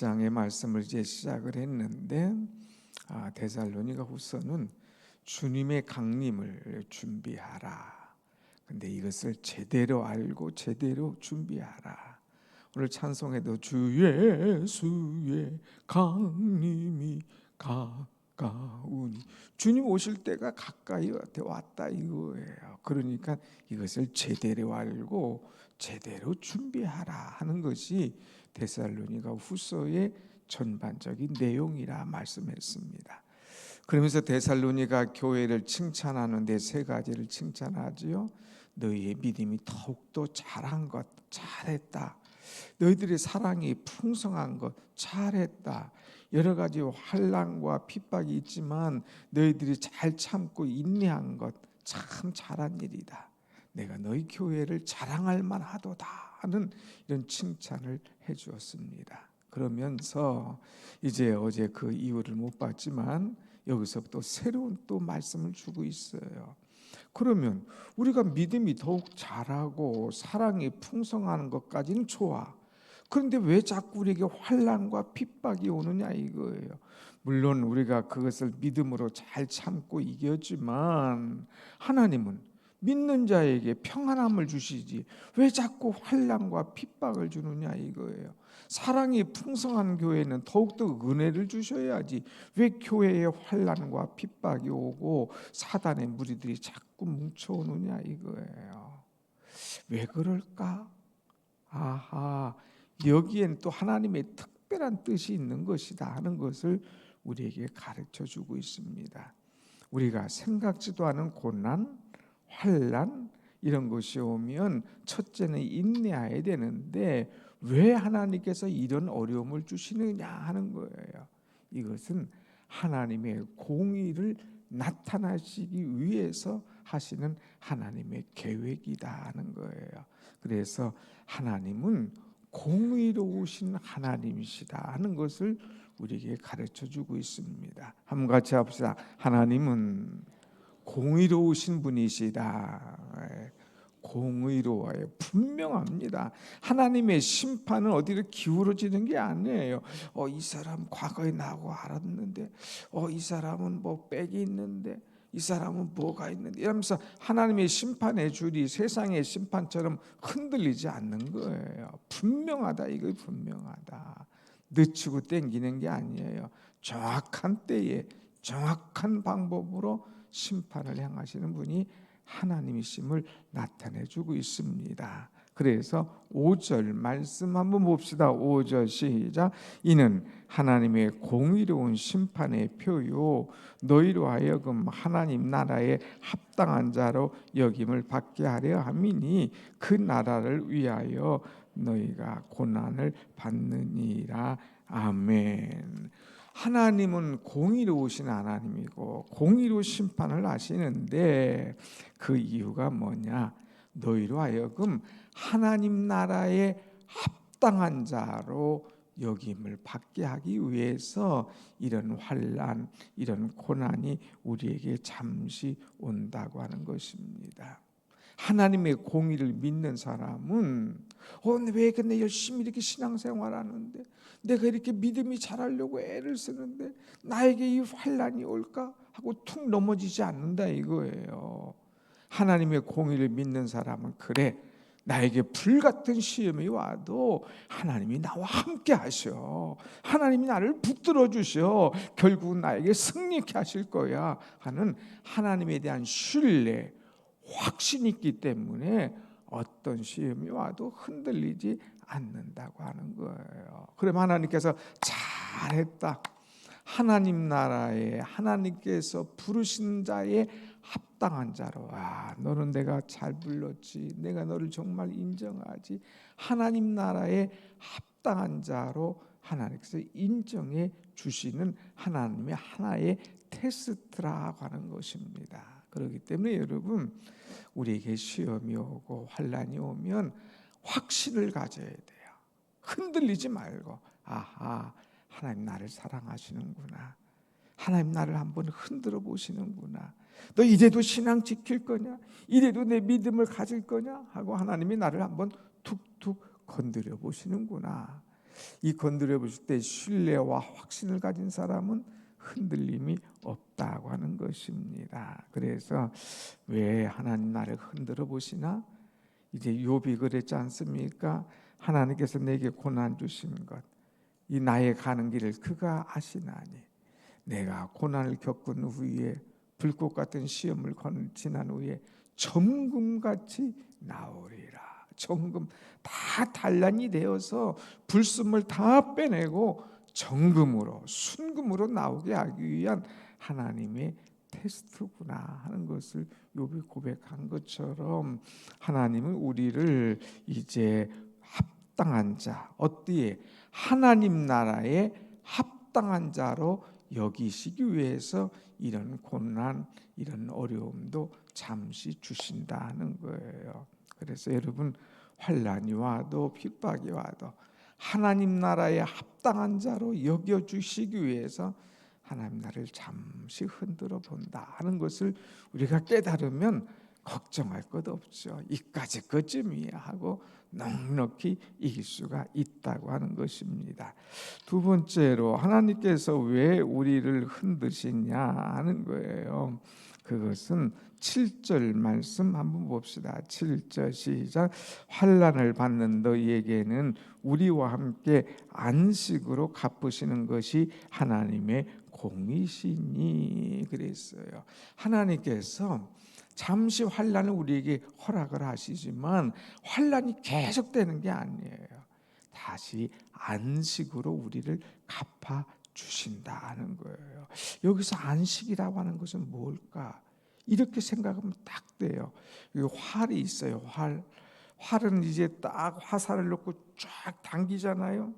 1장의 말씀을 이제 시작을 했는데 데살로니가 후서는 주님의 강림을 준비하라. 근데 이것을 제대로 알고 제대로 준비하라. 오늘 찬송에도 주 예수의 강림이 가까우니, 주님 오실 때가 가까이 왔다 이거예요. 그러니까 이것을 제대로 알고 제대로 준비하라 하는 것이 데살로니가 후서의 전반적인 내용이라 말씀했습니다. 그러면서 데살로니가 교회를 칭찬하는데 세 가지를 칭찬하지요. 너희의 믿음이 더욱더 잘한 것, 잘했다. 너희들의 사랑이 풍성한 것, 잘했다. 여러 가지 환난과 핍박이 있지만 너희들이 잘 참고 인내한 것, 참 잘한 일이다. 내가 너희 교회를 자랑할 만하도다 하는 이런 칭찬을 해주었습니다. 그러면서 이제 어제 그 이유를 못 봤지만 여기서 또 새로운 또 말씀을 주고 있어요. 그러면 우리가 믿음이 더욱 자라고 사랑이 풍성하는 것까지는 좋아. 그런데 왜 자꾸 우리에게 환난과 핍박이 오느냐 이거예요. 물론 우리가 그것을 믿음으로 잘 참고 이겼지만 하나님은 믿는 자에게 평안함을 주시지 왜 자꾸 환난과 핍박을 주느냐 이거예요. 사랑이 풍성한 교회는 더욱더 은혜를 주셔야지 왜 교회에 환난과 핍박이 오고 사단의 무리들이 자꾸 뭉쳐오느냐 이거예요. 왜 그럴까? 아하, 여기엔 또 하나님의 특별한 뜻이 있는 것이다 하는 것을 우리에게 가르쳐주고 있습니다. 우리가 생각지도 않은 고난, 환난 이런 것이 오면 첫째는 인내해야 되는데 왜 하나님께서 이런 어려움을 주시느냐 하는 거예요. 이것은 하나님의 공의를 나타나시기 위해서 하시는 하나님의 계획이다 하는 거예요. 그래서 하나님은 공의로우신 하나님이시다 하는 것을 우리에게 가르쳐주고 있습니다. 한번 같이 합시다. 하나님은 공의로우신 분이시다. 공의로워요. 분명합니다. 하나님의 심판은 어디로 기울어지는 게 아니에요. 이 사람 과거에 나하고 알았는데, 이 사람은 뭐 빽이 있는데, 이 사람은 뭐가 있는데 이러면서 하나님의 심판의 줄이 세상의 심판처럼 흔들리지 않는 거예요. 분명하다. 이거 분명하다. 늦추고 땡기는 게 아니에요. 정확한 때에 정확한 방법으로 심판을 행하시는 분이 하나님이심을 나타내주고 있습니다. 그래서 5절 말씀 한번 봅시다. 5절 시작. 이는 하나님의 공의로운 심판의 표요 너희로 하여금 하나님 나라에 합당한 자로 여김을 받게 하려 함이니 그 나라를 위하여 너희가 고난을 받느니라. 아멘. 하나님은 공의로우신 하나님이고 공의로 심판을 하시는데 그 이유가 뭐냐? 너희로 하여금 하나님 나라에 합당한 자로 여김을 받게 하기 위해서 이런 환난, 이런 고난이 우리에게 잠시 온다고 하는 것입니다. 하나님의 공의를 믿는 사람은 왜 근데 열심히 이렇게 신앙생활하는데 내가 이렇게 믿음이 자라려고 애를 쓰는데 나에게 이 환난이 올까 하고 툭 넘어지지 않는다 이거예요. 하나님의 공의를 믿는 사람은 그래 나에게 불같은 시험이 와도 하나님이 나와 함께 하셔. 하나님이 나를 붙들어 주셔. 결국 나에게 승리케 하실 거야 하는 하나님에 대한 신뢰, 확신이 있기 때문에 어떤 시험이 와도 흔들리지 않는다고 하는 거예요. 그러면 하나님께서 잘했다. 하나님 나라에 하나님께서 부르신 자의 합당한 자로 너는 내가 잘 불렀지. 내가 너를 정말 인정하지. 하나님 나라에 합당한 자로 하나님께서 인정해 주시는 하나님의 하나의 테스트라고 하는 것입니다. 그렇기 때문에 여러분 우리에게 시험이 오고 환난이 오면 확신을 가져야 돼요. 흔들리지 말고 하나님 나를 사랑하시는구나. 하나님 나를 한번 흔들어 보시는구나. 너 이래도 신앙 지킬 거냐? 이래도 내 믿음을 가질 거냐? 하고 하나님이 나를 한번 툭툭 건드려 보시는구나. 이 건드려 보실 때 신뢰와 확신을 가진 사람은 흔들림이 없다고 하는 것입니다. 그래서 왜 하나님 나를 흔들어 보시나? 이제 욥이 그랬지 않습니까? 하나님께서 내게 고난 주신 것, 이 나의 가는 길을 그가 아시나니 내가 고난을 겪은 후에 불꽃 같은 시험을 지난 후에 점금같이 나오리라. 점금 다 단란이 되어서 불순물 다 빼내고 정금으로 순금으로 나오게 하기 위한 하나님의 테스트구나 하는 것을 욥이 고백한 것처럼 하나님은 우리를 이제 합당한 자, 어디에 하나님 나라에 합당한 자로 여기시기 위해서 이런 고난, 이런 어려움도 잠시 주신다는 거예요. 그래서 여러분, 환난이 와도 핍박이 와도 하나님 나라에 합당한 자로 여겨주시기 위해서 하나님 나를 잠시 흔들어 본다 하는 것을 우리가 깨달으면 걱정할 것 없죠. 이까지 것쯤이야 하고 넉넉히 이길 수가 있다고 하는 것입니다. 두 번째로 하나님께서 왜 우리를 흔드시냐 하는 거예요. 그것은 7절 말씀 한번 봅시다. 7절 시작. 환난을 받는 너희에게는 우리와 함께 안식으로 갚으시는 것이 하나님의 공이시니 그랬어요. 하나님께서 잠시 환난을 우리에게 허락을 하시지만 환난이 계속되는 게 아니에요. 다시 안식으로 우리를 갚아 주신다는 거예요. 여기서 안식이라고 하는 것은 뭘까? 이렇게 생각하면 딱 돼요. 활이 있어요. 활은 이제 딱 화살을 놓고 쫙 당기잖아요.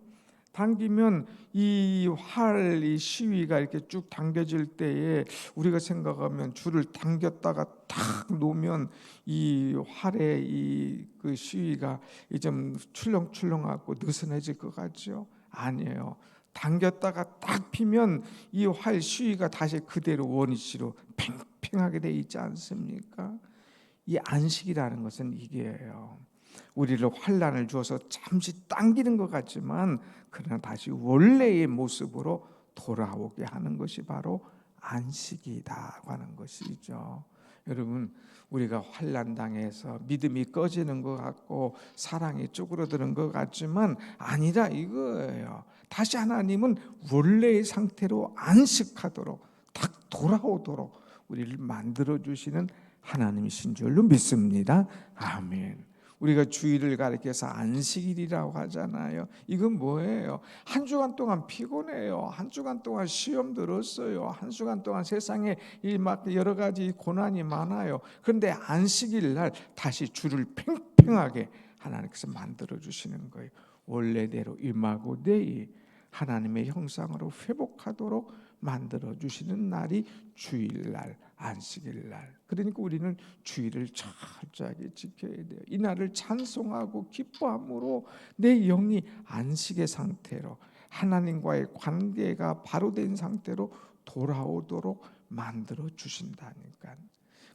당기면 이 활이 시위가 이렇게 쭉 당겨질 때에 우리가 생각하면 줄을 당겼다가 탁 놓으면 이 활의 이 그 시위가 좀 출렁출렁하고 느슨해질 것 같죠? 아니에요. 당겼다가 딱 피면 이 활 시위가 다시 그대로 원위치로 팽팽하게 돼 있지 않습니까? 이 안식이라는 것은 이게예요. 우리를 환난을 주어서 잠시 당기는 것 같지만 그러나 다시 원래의 모습으로 돌아오게 하는 것이 바로 안식이다 하는 것이죠. 여러분, 우리가 환난 당해서 믿음이 꺼지는 것 같고 사랑이 쪼그러드는 것 같지만 아니라 이거예요. 다시 하나님은 원래의 상태로 안식하도록 딱 돌아오도록 우리를 만들어 주시는 하나님이신 줄로 믿습니다. 아멘. 우리가 주일을 가리켜서 안식일이라고 하잖아요. 이건 뭐예요? 한 주간 동안 피곤해요. 한 주간 동안 시험 들었어요. 한 주간 동안 세상에 막 여러 가지 고난이 많아요. 그런데 안식일 날 다시 주를 팽팽하게 하나님께서 만들어 주시는 거예요. 원래대로 임하고 내일 하나님의 형상으로 회복하도록 만들어 주시는 날이 주일날, 안식일날. 그러니까 우리는 주일을 철저하게 지켜야 돼요. 이 날을 찬송하고 기뻐함으로 내 영이 안식의 상태로 하나님과의 관계가 바로 된 상태로 돌아오도록 만들어 주신다니까.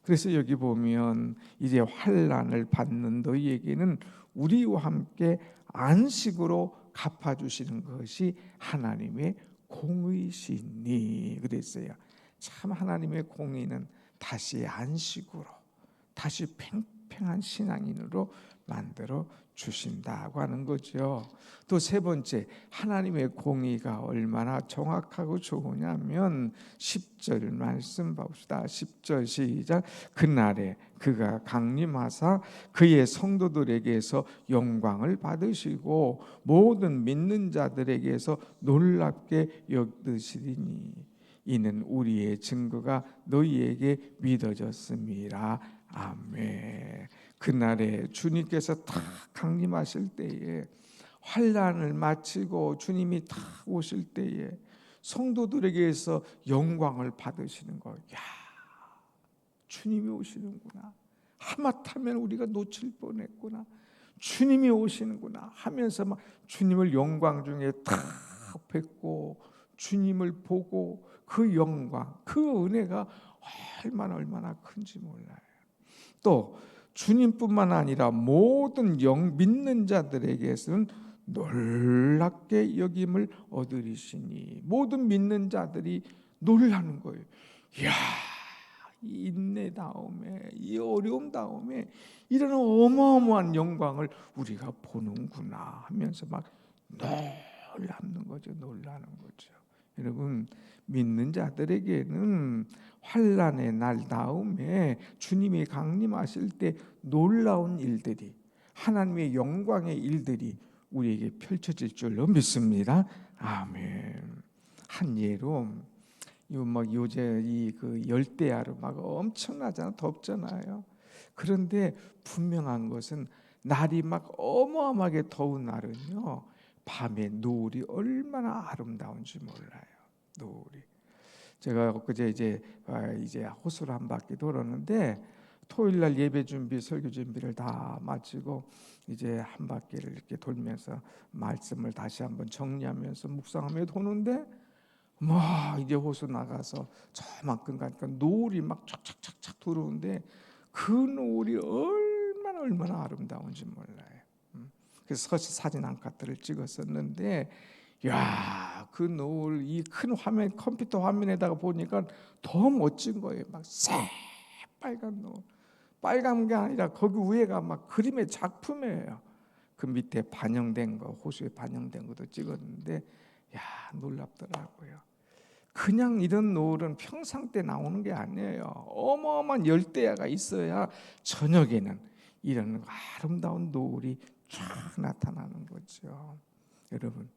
그래서 여기 보면 이제 환난을 받는 너희에게는 우리와 함께 안식으로 갚아주시는 것이 하나님의 공의시니 그랬어요. 참 하나님의 공의는 다시 안식으로 다시 팽팽한 신앙인으로 만들어 주신다고 하는 거죠. 또 세 번째, 하나님의 공의가 얼마나 정확하고 좋으냐면 10절 말씀 봅시다. 10절 시작. 그날에 그가 강림하사 그의 성도들에게서 영광을 받으시고 모든 믿는 자들에게서 놀랍게 여기시리니 이는 우리의 증거가 너희에게 믿어졌습니다. 아멘. 그날에 주님께서 딱 강림하실 때에 환난을 마치고 주님이 딱 오실 때에 성도들에게서 영광을 받으시는 거. 야, 주님이 오시는구나. 하마터면 우리가 놓칠 뻔했구나. 주님이 오시는구나 하면서 막 주님을 영광 중에 딱 뵙고 주님을 보고 그 영광, 그 은혜가 얼마나 큰지 몰라요. 또 주님뿐만 아니라 모든 믿는 자들에게서는 놀랍게 여김을 얻으리시니. 모든 믿는 자들이 놀라는 거예요. 이야, 이 인내 다음에, 이 어려움 다음에 이런 어마어마한 영광을 우리가 보는구나 하면서 막 놀라는 거죠. 놀라는 거죠. 여러분, 믿는 자들에게는 환난의 날 다음에 주님이 강림하실 때 놀라운 일들이, 하나님의 영광의 일들이 우리에게 펼쳐질 줄로 믿습니다. 아멘. 한 예로 요새 그 열대야로 막 엄청나잖아, 덥잖아요. 그런데 분명한 것은 날이 막 어마어마하게 더운 날은요, 밤에 노을이 얼마나 아름다운지 몰라요. 노을이. 제가 엊그제 이제 호수를 한 바퀴 돌았는데, 토요일 날 예배 준비, 설교 준비를 다 마치고 이제 한 바퀴를 이렇게 돌면서 말씀을 다시 한번 정리하면서 묵상하며 도는데, 뭐 이제 호수 나가서 저만큼 가니까 노을이 막 착착착착 들어오는데, 그 노을이 얼마나 아름다운지 몰라요. 그래서 사진 한 카트를 찍었었는데, 야, 그 노을 이 큰 화면, 컴퓨터 화면에다가 보니까 더 멋진 거예요. 막 새빨간 노을. 빨간 게 아니라 거기 위에가 막 그림의 작품이에요. 그 밑에 반영된 거, 호수에 반영된 것도 찍었는데, 야, 놀랍더라고요. 그냥 이런 노을은 평상 때 나오는 게 아니에요. 어마어마한 열대야가 있어야 저녁에는 이런 아름다운 노을이 쫙 나타나는 거죠. 여러분,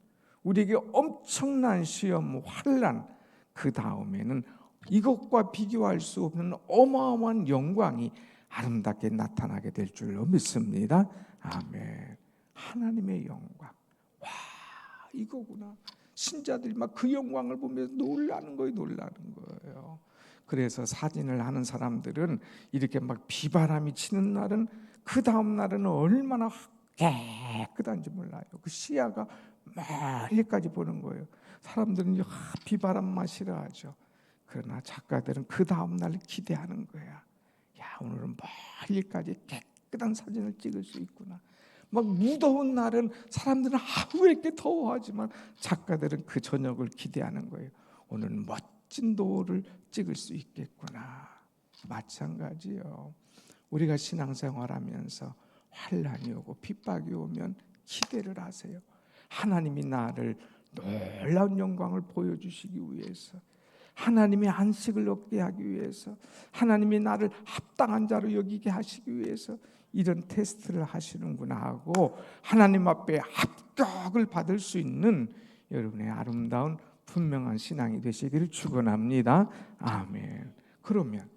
우리에게 엄청난 시험, 환난, 그 다음에는 이것과 비교할 수 없는 어마어마한 영광이 아름답게 나타나게 될 줄로 믿습니다. 아멘. 하나님의 영광, 와, 이거구나. 신자들이 막 그 영광을 보면서 놀라는 거예요. 그래서 사진을 하는 사람들은 이렇게 막 비바람이 치는 날은, 그 다음 날은 얼마나 깨끗한지 몰라요. 그 시야가 멀리까지 보는 거예요. 사람들은 비바람만 싫어하죠. 그러나 작가들은 그 다음 날을 기대하는 거야. 야, 오늘은 멀리까지 깨끗한 사진을 찍을 수 있구나. 막 무더운 날은 사람들은 왜 이렇게 더워하지만 작가들은 그 저녁을 기대하는 거예요. 오늘은 멋진 노을을 찍을 수 있겠구나. 마찬가지요. 우리가 신앙생활하면서 환난이 오고 핍박이 오면 기대를 하세요. 하나님이 나를 놀라운 영광을 보여주시기 위해서, 하나님의 안식을 얻게 하기 위해서, 하나님이 나를 합당한 자로 여기게 하시기 위해서 이런 테스트를 하시는구나 하고 하나님 앞에 합격을 받을 수 있는 여러분의 아름다운 분명한 신앙이 되시기를 축원합니다. 아멘. 그러면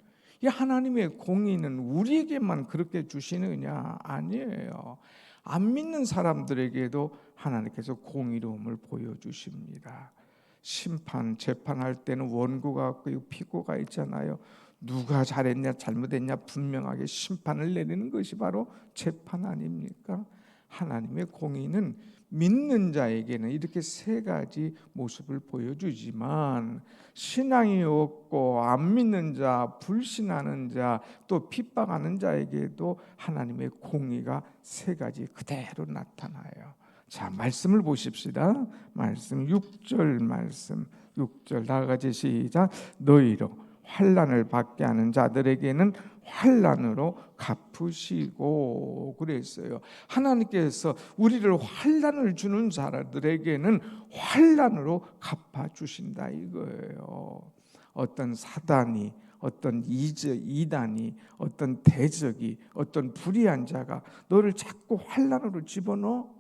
이 하나님의 공의는 우리에게만 그렇게 주시느냐? 아니에요. 안 믿는 사람들에게도 하나님께서 공의로움을 보여주십니다. 심판, 재판할 때는 원고가 있고 피고가 있잖아요. 누가 잘했냐 잘못했냐 분명하게 심판을 내리는 것이 바로 재판 아닙니까? 하나님의 공의는 믿는 자에게는 이렇게 세 가지 모습을 보여주지만, 신앙이 없고 안 믿는 자, 불신하는 자, 또 핍박하는 자에게도 하나님의 공의가 세 가지 그대로 나타나요. 자, 말씀을 보십시다. 말씀 6절 말씀 6절 다 같이 시작. 너희로 환난을 받게 하는 자들에게는 환난으로 갚으시고 그랬어요. 하나님께서 우리를 환난을 주는 자들에게는 환난으로 갚아주신다 이거예요. 어떤 사단이, 어떤 이단이, 어떤 대적이, 어떤 불의한 자가 너를 자꾸 환난으로 집어넣어.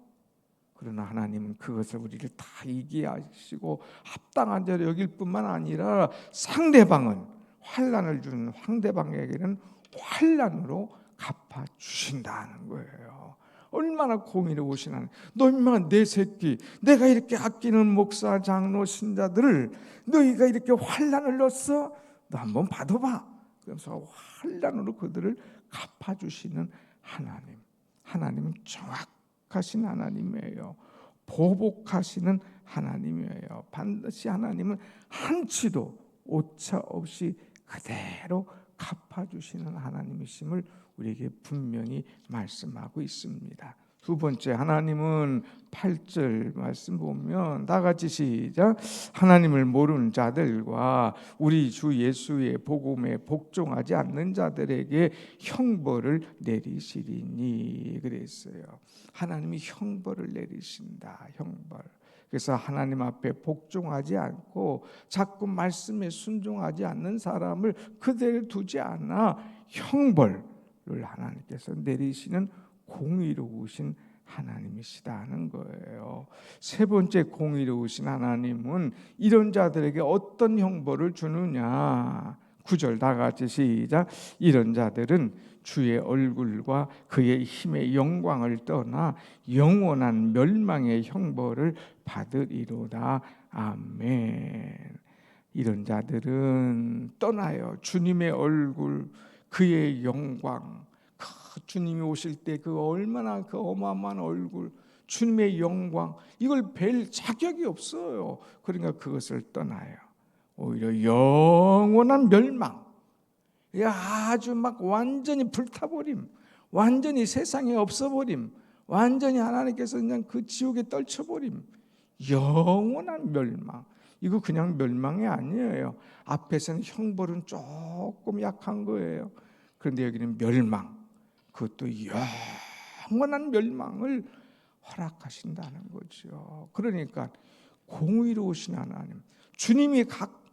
그러나 하나님은 그것을 우리를 다 이기하시고 합당한 자로 여길 뿐만 아니라 상대방은, 환난을 준 상대방에게는 환난으로 갚아주신다는 거예요. 얼마나 공의로우신 하나님. 너 인마 내 새끼, 내가 이렇게 아끼는 목사, 장로, 신자들을 너희가 이렇게 환난을 넣었어? 너 한번 받아봐. 그래서 환난으로 그들을 갚아주시는 하나님. 하나님은 정확하신 하나님이에요. 보복하시는 하나님이에요. 반드시 하나님은 한치도 오차 없이 그대로 갚아주시는 하나님이심을 우리에게 분명히 말씀하고 있습니다. 두 번째, 하나님은 8절 말씀 보면 다 같이 시작. 하나님을 모르는 자들과 우리 주 예수의 복음에 복종하지 않는 자들에게 형벌을 내리시리니 그랬어요. 하나님이 형벌을 내리신다. 형벌. 그래서 하나님 앞에 복종하지 않고 자꾸 말씀에 순종하지 않는 사람을 그대로 두지 않아 형벌을 하나님께서 내리시는 공의로우신 하나님이시다는 거예요. 세 번째, 공의로우신 하나님은 이런 자들에게 어떤 형벌을 주느냐. 9절 다 같이 시작. 이런 자들은 주의 얼굴과 그의 힘의 영광을 떠나 영원한 멸망의 형벌을 받으리로다. 아멘. 이런 자들은 떠나요. 주님의 얼굴, 그의 영광, 주님이 오실 때 그 얼마나 그 어마어마한 얼굴, 주님의 영광, 이걸 뵐 자격이 없어요. 그러니까 그것을 떠나요. 오히려 영원한 멸망, 아주 막 완전히 불타버림, 완전히 세상에 없어버림, 완전히 하나님께서 그냥 그 지옥에 떨쳐버림, 영원한 멸망. 이거 그냥 멸망이 아니에요. 앞에서는 형벌은 조금 약한 거예요. 그런데 여기는 멸망, 그것도 영원한 멸망을 허락하신다는 거죠. 그러니까 공의로우신 하나님, 주님이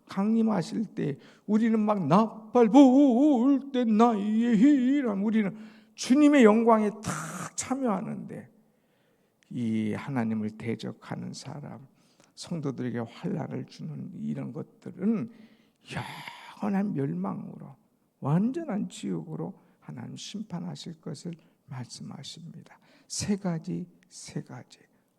강림하실 때 우리는 막 나팔 불 때 나의 희람, 우리는 주님의 영광에 탁 참여하는데 이 하나님을 대적하는 사람, 성도들에게 환난을 주는 이런 것들은 영원한 멸망으로, 완전한 지옥으로 하나님 심판하실 것을 말씀하십니다. 세 가지.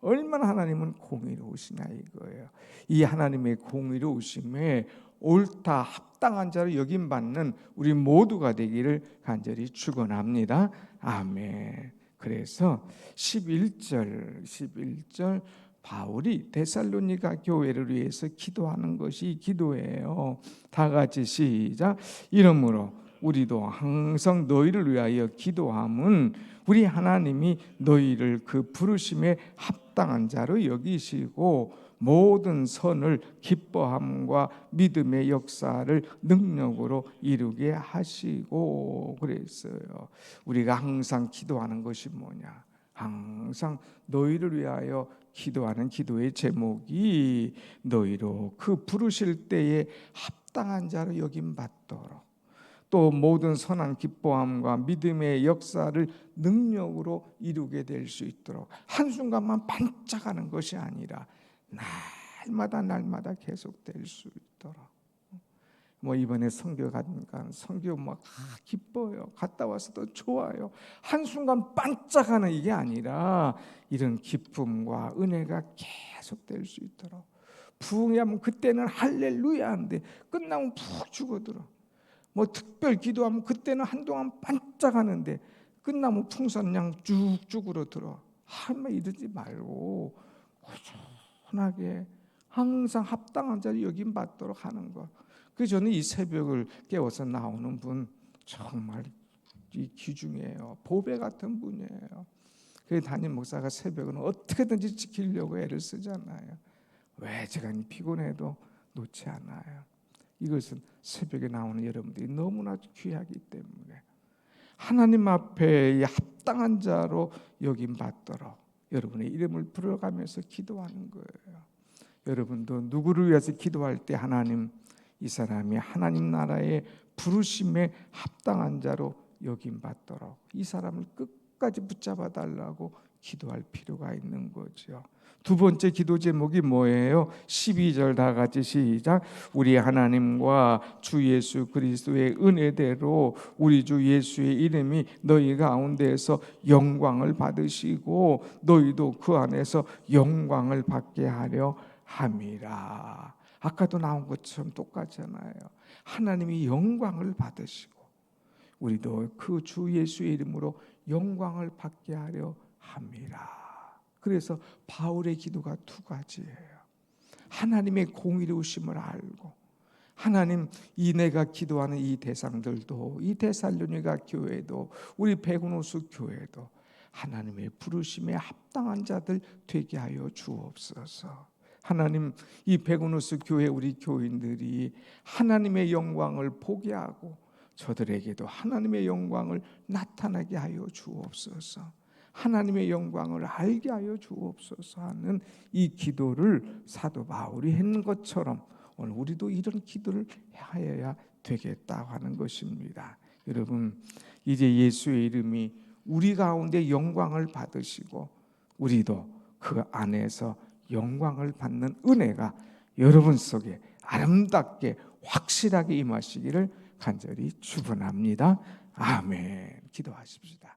얼마나 하나님은 공의로우시냐 이거예요. 이 하나님의 공의로우심에 옳다 합당한 자로 여김받는 우리 모두가 되기를 간절히 축원합니다. 아멘. 그래서 11절 바울이 데살로니가 교회를 위해서 기도하는 것이 기도예요. 다 같이 시작. 이러므로 우리도 항상 너희를 위하여 기도함은 우리 하나님이 너희를 그 부르심에 합당한 자로 여기시고 모든 선을 기뻐함과 믿음의 역사를 능력으로 이루게 하시고 그랬어요. 우리가 항상 기도하는 것이 뭐냐? 항상 너희를 위하여 기도하는 기도의 제목이 너희로 그 부르실 때에 합당한 자로 여김받도록, 또 모든 선한 기뻐함과 믿음의 역사를 능력으로 이루게 될 수 있도록, 한순간만 반짝하는 것이 아니라 날마다 계속될 수 있도록. 이번에 선교 가니까 선교 기뻐요. 갔다 와서도 좋아요. 한순간 반짝하는 이게 아니라 이런 기쁨과 은혜가 계속될 수 있도록. 부흥하면 그때는 할렐루야인데 끝나면 푹 죽어들어. 특별 기도하면 그때는 한동안 반짝하는데 끝나면 풍선양 쭉쭉 울어들어. 할말 이러지 말고 꾸준하게 항상 합당한 자리 여김받도록 하는 것. 그래서 저는 이 새벽을 깨워서 나오는 분 정말 이 귀중해요. 보배 같은 분이에요. 그래서 담임 목사가 새벽은 어떻게든지 지키려고 애를 쓰잖아요. 왜 제가 피곤해도 놓지 않아요. 이것은 새벽에 나오는 여러분들이 너무나 귀하기 때문에 하나님 앞에 합당한 자로 여김받도록 여러분의 이름을 불러가면서 기도하는 거예요. 여러분도 누구를 위해서 기도할 때 하나님, 이 사람이 하나님 나라의 부르심에 합당한 자로 여김받도록 이 사람을 끝까지 붙잡아 달라고 기도할 필요가 있는 거죠. 두 번째 기도 제목이 뭐예요? 12절 다 같이 시작. 우리 하나님과 주 예수 그리스도의 은혜대로 우리 주 예수의 이름이 너희 가운데에서 영광을 받으시고 너희도 그 안에서 영광을 받게 하려 함이라. 아까도 나온 것처럼 똑같잖아요. 하나님이 영광을 받으시고 우리도 그 주 예수의 이름으로 영광을 받게 하려 함이라. 그래서 바울의 기도가 두 가지예요. 하나님의 공의로우심을 알고, 하나님, 이 내가 기도하는 이 대상들도, 이 데살로니가 교회도, 우리 백운호수 교회도 하나님의 부르심에 합당한 자들 되게 하여 주옵소서. 하나님, 이 베고누스 교회 우리 교인들이 하나님의 영광을 보게 하고 저들에게도 하나님의 영광을 나타나게 하여 주옵소서. 하나님의 영광을 알게 하여 주옵소서 하는 이 기도를 사도 바울이 했는 것처럼 오늘 우리도 이런 기도를 하여야 되겠다고 하는 것입니다. 여러분, 이제 예수의 이름이 우리 가운데 영광을 받으시고 우리도 그 안에서 영광을 받는 은혜가 여러분 속에 아름답게 확실하게 임하시기를 간절히 축원합니다. 아멘. 기도하십시다.